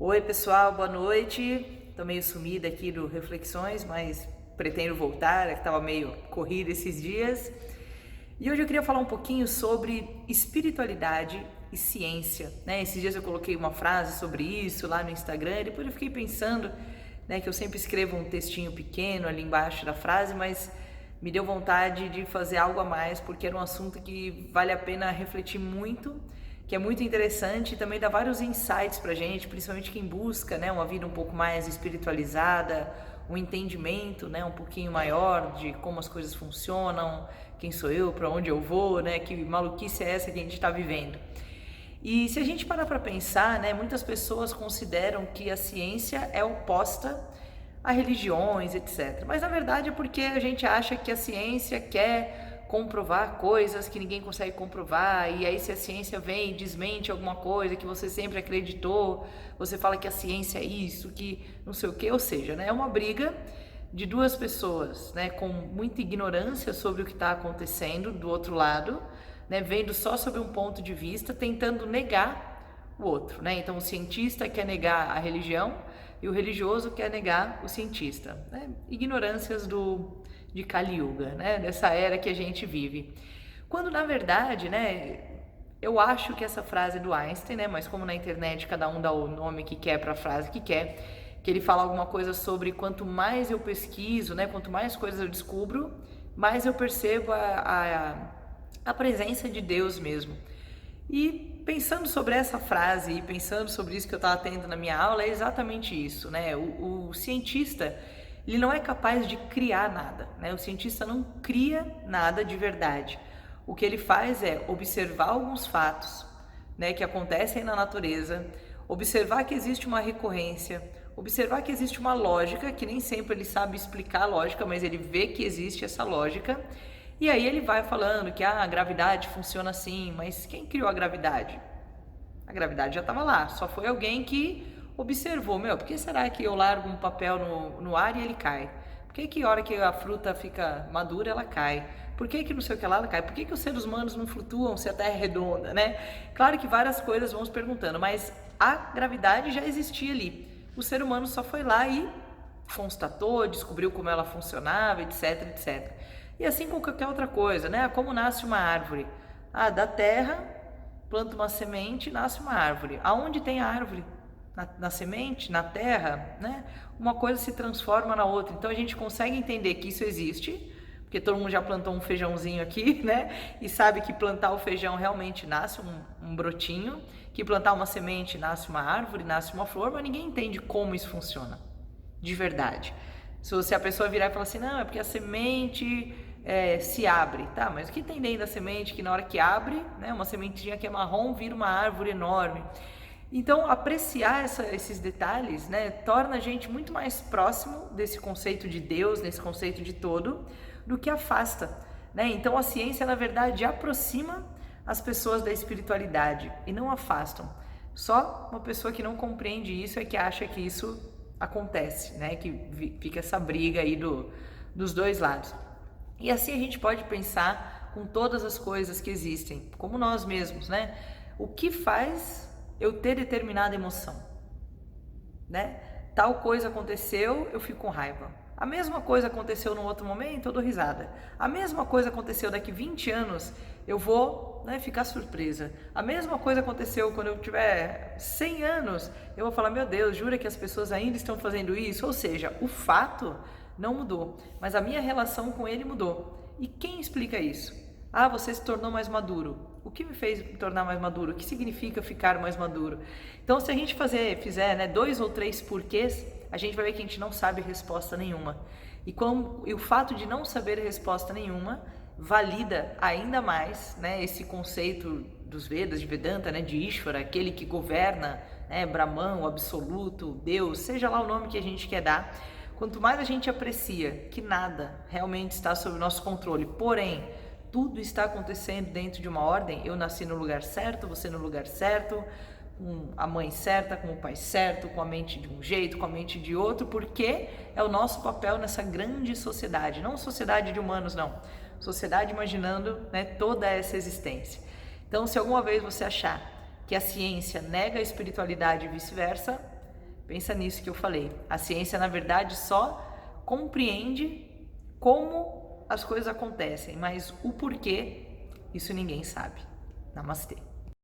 Oi pessoal, boa noite. Tô meio sumida aqui do Reflexões, mas pretendo voltar, é que tava meio corrida esses dias. E hoje eu queria falar um pouquinho sobre espiritualidade e ciência, né? Esses dias eu coloquei uma frase sobre isso lá no Instagram, e depois eu fiquei pensando, né, que eu sempre escrevo um textinho pequeno ali embaixo da frase, mas me deu vontade de fazer algo a mais, porque era um assunto que vale a pena refletir muito, que é muito interessante e também dá vários insights pra gente, principalmente quem busca, né, uma vida um pouco mais espiritualizada, um entendimento, né, um pouquinho maior de como as coisas funcionam, quem sou eu, para onde eu vou, né, que maluquice é essa que a gente está vivendo. E se a gente parar para pensar, né, muitas pessoas consideram que a ciência é oposta a religiões, etc. Mas na verdade é porque a gente acha que a ciência quer comprovar coisas que ninguém consegue comprovar, e aí se a ciência vem e desmente alguma coisa que você sempre acreditou, você fala que a ciência é isso, que não sei o que, ou seja, né, é uma briga de duas pessoas, né, com muita ignorância sobre o que está acontecendo do outro lado, né, vendo só sobre um ponto de vista, tentando negar o outro, né? Então o cientista quer negar a religião e o religioso quer negar o cientista, né? Ignorâncias de Kali Yuga, né? Dessa era que a gente vive. Quando na verdade, né, eu acho que essa frase é do Einstein, né? Mas como na internet cada um dá o nome que quer para a frase que quer, que ele fala alguma coisa sobre quanto mais eu pesquiso, né? Quanto mais coisas eu descubro, mais eu percebo a presença de Deus mesmo. E pensando sobre essa frase e pensando sobre isso que eu estava tendo na minha aula, é exatamente isso, né? O cientista, ele não é capaz de criar nada, né? O cientista não cria nada de verdade. O que ele faz é observar alguns fatos, né, que acontecem na natureza, observar que existe uma recorrência, observar que existe uma lógica, que nem sempre ele sabe explicar a lógica, mas ele vê que existe essa lógica. E aí ele vai falando que a gravidade funciona assim, mas quem criou a gravidade? A gravidade já estava lá, só foi alguém que observou, por que será que eu largo um papel no ar e ele cai? Por que a hora que a fruta fica madura ela cai? Por que não sei o que lá ela cai? Por que os seres humanos não flutuam se a Terra é redonda, né? Claro que várias coisas vão se perguntando, mas a gravidade já existia ali. O ser humano só foi lá e constatou, descobriu como ela funcionava, etc, etc. E assim com qualquer outra coisa, né? Como nasce uma árvore? Da terra, planta uma semente, nasce uma árvore. Aonde tem a árvore? Na semente, na terra, né? Uma coisa se transforma na outra. Então a gente consegue entender que isso existe, porque todo mundo já plantou um feijãozinho aqui, né? E sabe que plantar o feijão realmente nasce um brotinho, que plantar uma semente nasce uma árvore, nasce uma flor, mas ninguém entende como isso funciona, de verdade. Se a pessoa virar e falar assim, não, é porque a semente se abre, tá? Mas o que tem dentro da semente que na hora que abre, né, uma sementinha que é marrom vira uma árvore enorme? Então, apreciar esses detalhes, né, torna a gente muito mais próximo desse conceito de Deus, desse conceito de todo, do que afasta, né? Então, a ciência, na verdade, aproxima as pessoas da espiritualidade e não afastam. Só uma pessoa que não compreende isso é que acha que isso acontece, né? Que fica essa briga aí dos dois lados. E assim a gente pode pensar com todas as coisas que existem, como nós mesmos, né? O que faz eu ter determinada emoção, né? Tal coisa aconteceu, eu fico com raiva. A mesma coisa aconteceu num outro momento, eu dou risada. A mesma coisa aconteceu daqui 20 anos, eu vou, né, ficar surpresa. A mesma coisa aconteceu quando eu tiver 100 anos, eu vou falar, meu Deus, jura que as pessoas ainda estão fazendo isso? Ou seja, o fato não mudou, mas a minha relação com ele mudou. E quem explica isso? Você se tornou mais maduro. O que me fez me tornar mais maduro? O que significa ficar mais maduro? Então, se a gente fizer, né, 2 ou 3 porquês, a gente vai ver que a gente não sabe resposta nenhuma. E o fato de não saber resposta nenhuma valida ainda mais, né, esse conceito dos Vedas, de Vedanta, né, de Ishvara, aquele que governa, né, Brahman, o absoluto, Deus, seja lá o nome que a gente quer dar. Quanto mais a gente aprecia que nada realmente está sob o nosso controle, porém, tudo está acontecendo dentro de uma ordem, eu nasci no lugar certo, você no lugar certo, com a mãe certa, com o pai certo, com a mente de um jeito, com a mente de outro, porque é o nosso papel nessa grande sociedade, não sociedade de humanos, não, sociedade imaginando, né, toda essa existência. Então, se alguma vez você achar que a ciência nega a espiritualidade e vice-versa, Pensa nisso que eu falei. A ciência, na verdade, só compreende como as coisas acontecem, mas o porquê, isso ninguém sabe. Namastê.